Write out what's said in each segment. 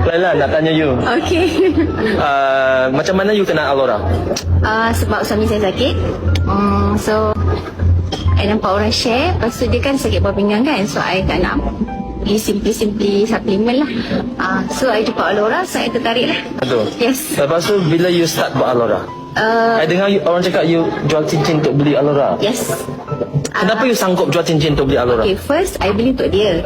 Laila nak tanya you. Okay. Macam mana you kenal Alora? Sebab suami saya sakit. So I nampak orang share. Lepas tu dia kan sakit bawah pinggang kan. So I tak nak simply suplemen lah. So I jumpa Alora, saya tertarik lah. Betul. Yes. Lepas tu bila you start buat Alora? I dengar orang cakap you jual cincin untuk beli Alora. Yes. Kenapa you sanggup jual cincin untuk beli Alora? Okay, first I beli untuk dia.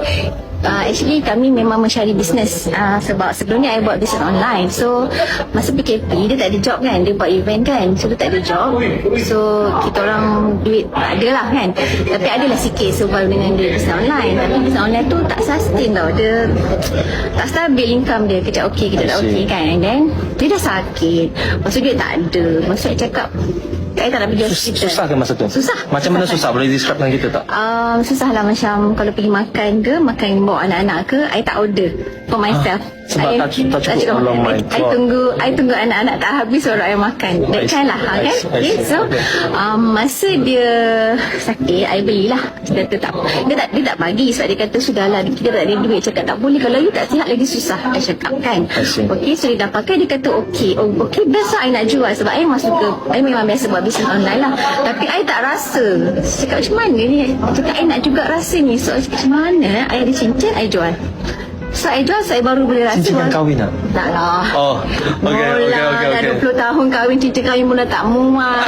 Actually kami memang mencari bisnes, sebab sebelum ni I buat bisnes online. So masa PKP dia tak ada job kan, dia buat event kan, so dia tak ada job. So kita orang duit tak ada lah kan, tapi adalah sikit sebab dengan dia bisnes online. Tapi bisnes online tu tak sustain tau, dia tak stabil income dia. Kejap okey, kejap tak okey kan. And then dia dah sakit, maksud dia tak ada. Maksud saya cakap saya tak nak pergi hospital. Susah ke masa tu? Susah. Macam mana susah? Boleh describe dengan kita tak? Susah lah, macam kalau pergi makan ke, makan bawa anak-anak ke, I tak order for myself. Sebab tak cukup belum main. I tunggu anak-anak tak habis baru I makan. That kind lah kan. Okay, so masa dia sakit, I belilah. Dia kata dia tak bagi sebab dia kata sudahlah kita tak ada duit. Cakap tak boleh, kalau you tak sihat lagi susah. I cakap kan. Okay, so dia dah pakai, dia kata okay. Okay, best lah I nak jual sebab I memang suka. I memang biasa buat bisnes online lah. Tapi I tak rasa. Cakap macam mana ni? Cakap I nak juga rasa ni. So I cakap macam mana? I ada cincin, I jual. So I jual, saya baru boleh rasa. Cincin kahwin tak? Tak lah. Oh, okay. Dah 20 tahun kahwin, cincin kahwin pun dah tak muat.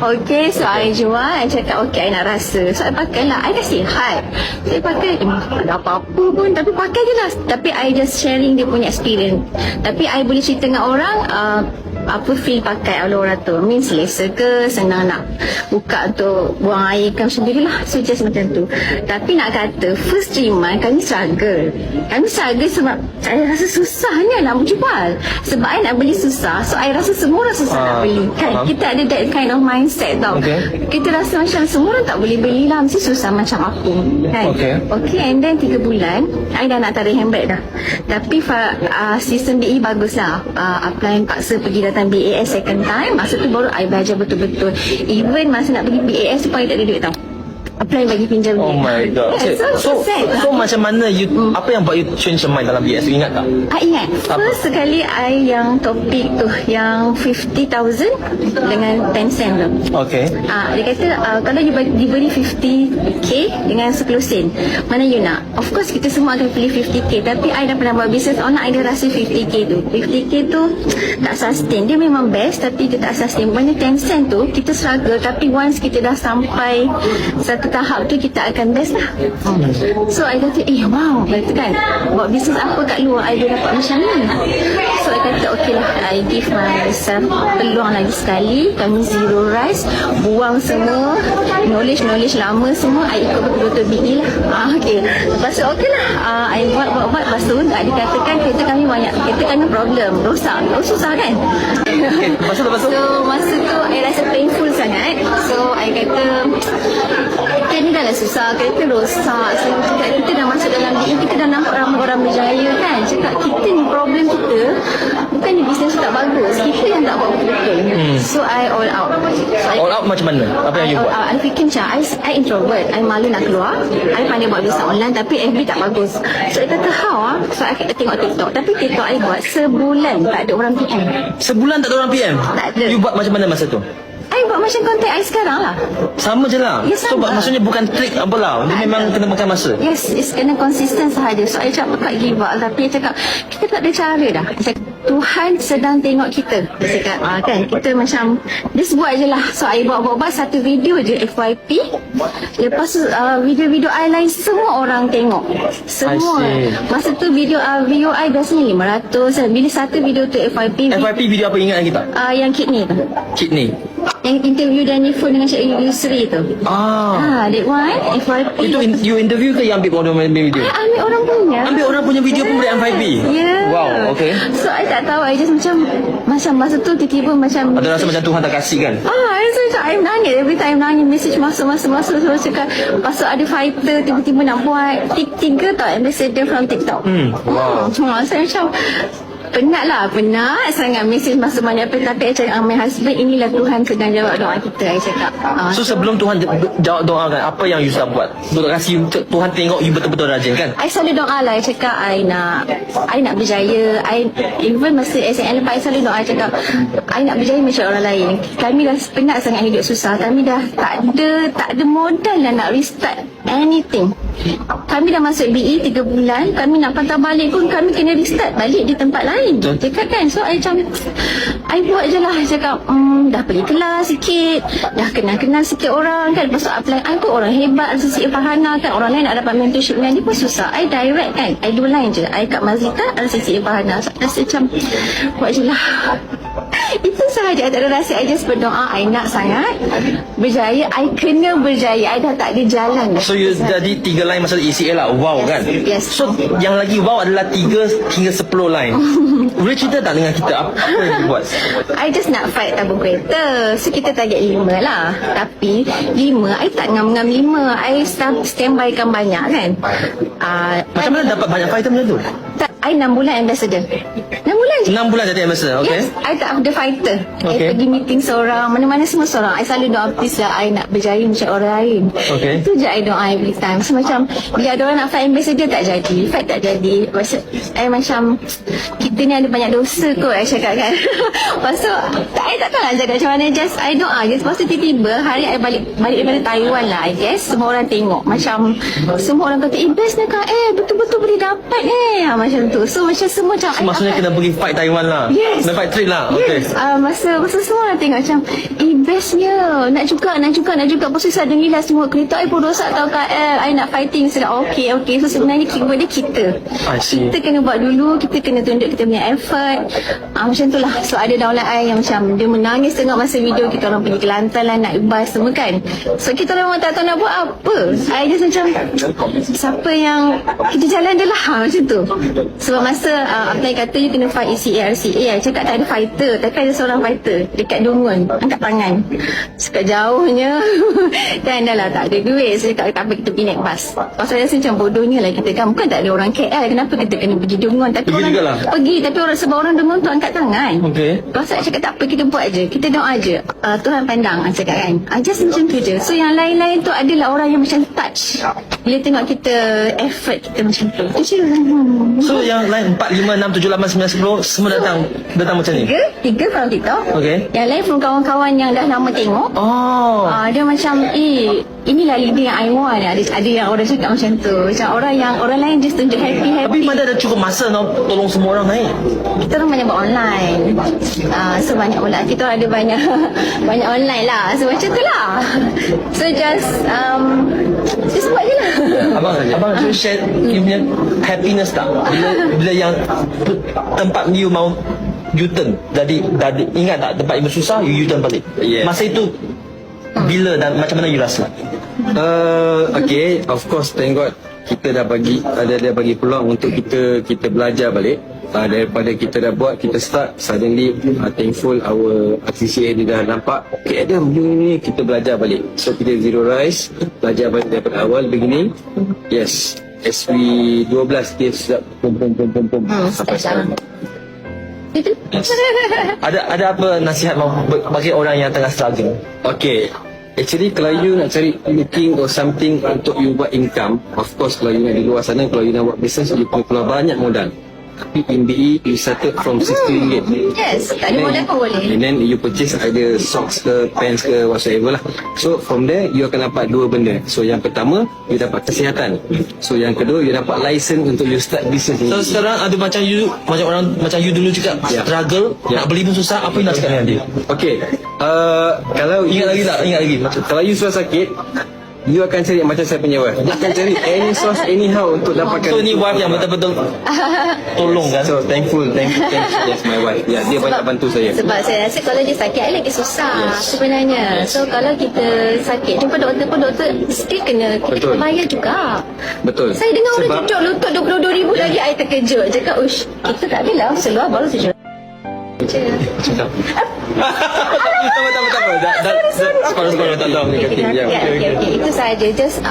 Okay, so I jual. I cakap okay, I nak rasa. So I pakai lah. I dah sihat. Saya pakai, tak ada apa-apa pun, tapi pakai je lah. Tapi I just sharing dia punya experience. Tapi I boleh cerita dengan orang apa feel pakai Alora tu. Selesa ke, senang nak buka untuk buang air kan sendirilah. So just macam tu. Tapi nak kata first 3 months kami struggle. Kami struggle sebab saya rasa susahnya nak menjual. Sebab I nak beli susah, so I rasa semua orang susah nak beli kan. Kita ada that kind of mindset tau. Kita rasa macam semua orang tak boleh beli lah, mesti susah macam aku kan. Okay, and then 3 bulan I dah nak tarik handbag dah. Tapi sistem BE bagus lah. Apply paksa pergi datang BAS second time. Masa tu baru I belajar betul-betul. Even masa nak pergi BAS tu pun I tak ada duit tau. Apply bagi pinjam Oh my god. So macam mana you, apa yang buat you change your mind dalam BS? You ingat tak? Ingat. First sekali I yang topik tu, yang 50,000 dengan 10 sen tu. Okay. Dia kata kalau you diberi 50k dengan 10 sen, mana you nak? Of course kita semua akan pilih 50k. Tapi I dah pernah buat business online, I dah rasa 50k tu tak sustain. Dia memang best tapi dia tak sustain. Banyak 10 sen tu kita struggle, tapi once kita dah sampai satu tahap tu kita akan best lah. So I kata wow, kata kan buat bisnes apa kat luar I dah dapat macam ni. So I kata okay lah, I give myself peluang lagi sekali. Kami zero rice, buang semua knowledge lama semua, I ikut betul-betul BE lah. Okay, lepas tu okay lah, I buat. Lepas tu dikatakan kereta kami banyak, kereta kami problem, rosak. Susah kan. Lepas tu so masa tu I rasa painful sangat. So I kata kita ni dah lah susah, kereta rosak. So kita dah masuk dalam BE, kita dah nampak ramai orang berjaya kan. Cakap kita ni problem kita bukannya bisnes tak bagus, kita yang tak buat betul. So I all out. All out macam mana? Apa yang you buat? I fikir macam I introvert, I malu nak keluar. I pandai buat bisnes online tapi FB tak bagus. So I kata how so I tengok TikTok. Tapi TikTok I buat sebulan tak ada orang PM. Sebulan tak ada orang PM? Tak ada. You buat macam mana masa tu? I buat macam konten I sekarang lah. Sama je lah. Ya, sama. So maksudnya bukan trik apalah. Dia memang kena makan masa. Yes, it's kena konsisten sahaja. So I cakap bukan give up. Tapi I cakap kita tak ada cara dah. I cakap Tuhan sedang tengok kita. I cakap kan kita macam just buat je lah. So I buat satu video je FYP. Lepas tu video-video I lain semua orang tengok. Semua. Masa tu video I biasanya 500. Bila satu video tu FYP video apa ingat lagi tak? Yang kidney tu. Kidney. Yang interview Danny Phone dengan Cik Yusri tu. That one FYP. Itu you interview ke yang ambil orang video? Ambil orang punya. Ambil orang punya video pun boleh FYP? Wow, okay. So I tak tahu, I just macam masa tu tiba-tiba macam ada rasa macam Tuhan tak kasih kan? I nangis. Every time nangis, message masuk. So cakap pasal ada fighter tiba-tiba nak buat 3 tau ambassador from TikTok. Wow. Cuma saya macam Penat sangat mesej masuk banyak apa. Tapi I cakap, my husband, inilah Tuhan sedang jawab doa kita. I cakap So sebelum Tuhan jawab doa kan, apa yang you sudah buat? Untuk kasih Tuhan tengok you betul-betul rajin kan? I selalu doa lah. I cakap I nak berjaya. Even masa SNL lepas I selalu doa. I cakap I nak berjaya macam orang lain. Kami dah penat sangat hidup susah. Kami dah tak ada modal lah nak restart anything. Kami dah masuk BE 3 bulan. Kami nak patah balik pun kami kena restart balik di tempat lain. Cakap kan. So I macam I buat je lah. I cakap dah pergi kelas sikit, dah kenal sikit orang kan. Lepas tu apply. I pun orang hebat RCCA Farhana kan. Orang lain nak dapat mentorship dengan dia pun susah. I direct kan. I do line je. I kat Mazita RCCA Farhana. So I rasa macam buat je lah. Itu sahaja. I tak ada rasa. I just berdoa. I nak sangat berjaya. I kena berjaya. I dah tak ada jalan dah. So you jadi 3 line masa ECA lah. Wow kan? Yes. So yang lagi wow adalah 3 hingga 10 line. Boleh cerita tak dengan kita apa yang you buat? I just nak fight tabung kereta. So kita target 5 lah. Tapi 5 I tak ngam-ngam 5. I standby-kan banyak kan. Macam mana dapat banyak fighter macam tu? Tak, I 6 bulan ambassador. 6 bulan je. 6 bulan jadi ambassador, okay? Yes, I tak ada fighter. Okay. I pergi meeting seorang, mana-mana semua seorang. I selalu doa please lah, I nak berjaya macam orang lain. Okay. Itu je I doa every time. So macam bila ada orang nak fight ambassador tak jadi, fight tak jadi. Macam kita ni ada banyak dosa kot, I cakap kan. Lepas tu I tak tahu nak cakap macam mana. Just I doa je. Lepas tu tiba-tiba hari I balik daripada Taiwan lah, I guess. Semua orang tengok. Macam semua orang kata best ni kak, betul-betul boleh dapat macam tu. So macam semua macam So, maksudnya kena pergi fight Taiwan lah. Yes. Kena fight trip lah. Okay. Yes. Masa semua orang tengok macam bestnya. Nak juga. Lepas tu saya dengar semua kereta I pun rosak tau Kak I nak fighting. Saya okay. So sebenarnya keyword dia kita. Kita kena buat dulu. Kita kena tunjuk kita punya effort. Macam tu lah. So ada downline I yang macam dia menangis tengok masa video kita orang pergi Kelantan lah naik bas semua kan. So kita orang tak tahu nak buat apa. I just macam siapa yang kita jalan je lah macam tu. Sebab masa apply kata you kena fight ECA RCA, I cakap tak ada fighter. Tapi ada seorang fighter dekat Dungun, angkat tangan. Sekat jauhnya dan dah lah tak ada duit. So cakap tak apa kita pergi naik bas. Pasal saya rasa macam bodohnya lah kita kan. Bukan tak ada orang KL, kenapa kita kena pergi Dungun? Tapi pergi orang jugalah. Pergi, tapi sebab orang Dungun tu angkat tangan. Okay. Pasal saya cakap tak apa kita buat je. Kita doa je. Tuhan pandang, I cakap kan. Just macam tu je. So yang lain-lain tu adalah orang yang macam touch. Bila tengok kita effort kita macam tu. Tu je. So yang lain 4, 5, 6, 7, 8, 9, 10 semua datang macam ni? Tiga from TikTok. Okay. Yang lain from kawan-kawan yang dah lama tengok. Dia macam inilah leader yang I want. Ada yang orang cakap macam tu. Macam orang lain just tunjuk happy. Tapi mana ada cukup masa nak tolong semua orang naik? Kita orang banyak buat online. So banyak pula. Kita orang ada banyak online lah. So macam tu lah. So just buat je lah. Abang share you punya happiness tak? Bila yang tempat you mau U-turn jadi ingat tak tempat you susah you U-turn balik? Yes. Masa itu bila dan macam mana you rasa? Okay, of course thank God kita dah bagi peluang untuk kita belajar balik. Daripada kita dah buat, kita start, suddenly thankful our RCCA ni dah nampak okay Adam ni kita belajar balik. So kita zero rise, belajar balik daripada awal beginning. Yes, SW12 dia sudah pum sampai sekarang. Ada apa nasihat mau bagi orang yang tengah struggle? Okay, actually kalau you nak cari looking or something untuk you buat income, of course kalau you nak di luar sana, kalau you nak buat business, you perlu keluar banyak modal. Tapi in BE, you started from RM60. Yes, tak ada modal pun boleh. And then you purchase either socks ke, pants ke, whatsoever lah. So from there, you akan dapat 2 benda. So yang pertama, you dapat kesihatan. So yang kedua, you dapat license untuk you start business. So sekarang ada macam you dulu juga struggle, nak beli pun susah, apa you nak cakap dengan dia? Okay, kalau Ingat lagi kalau you sudah sakit, you akan cari macam saya punya wife. You akan cari any source anyhow untuk dapatkan. So ni wife yang betul-betul tolong kan? So thankful. Yes, my wife. Ya, dia banyak bantu saya. Sebab saya rasa kalau dia sakit, I lagi susah sebenarnya. So kalau kita sakit, jumpa doktor pun, doktor still kita kena bayar juga. Betul. Saya dengar orang duduk lutut 22,000 lagi, I terkejut. Cakap, kita tak adalah seluar baru 7. Cakap. Tak apa. Dah separuh-separuh tak tahu. Okay. Itu saja. Just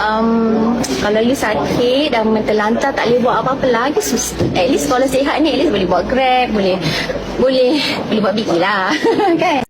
kalau you sakit dan terlantar tak boleh buat apa-apa lagi, at least kalau sihat ni, at least boleh buat Grab, boleh buat biki lah. Kan?